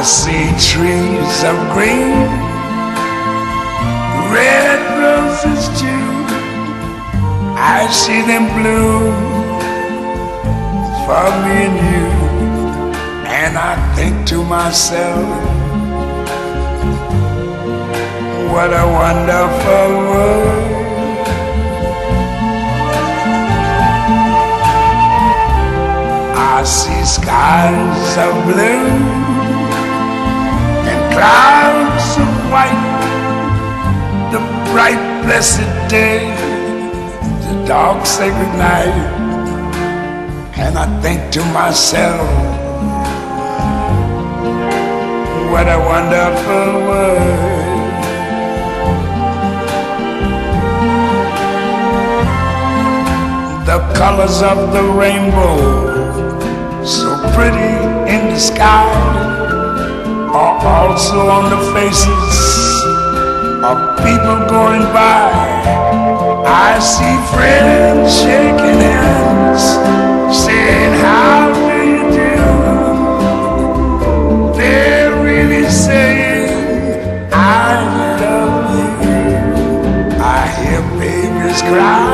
I see trees of green, red roses too. I see them bloom for me and you. And I think to myself, what a wonderful world. I see skies of blue and clouds of white, the bright blessed day, the dark sacred night. And I think to myself, what a wonderful world. The colors of the rainbow, so pretty in the sky, are also on the faces of people going by. I see friends shaking hands, saying, how do you do? They're really saying, I love you. I hear babies cry,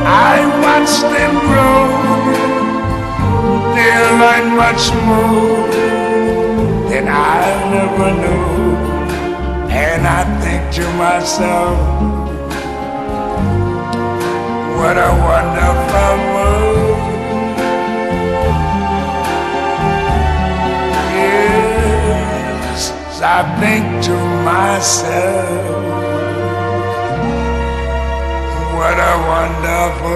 I watch them grow. They'll learn much more than I never knew. And I think to myself, what a wonderful world. Yes, I think to myself, what a wonderful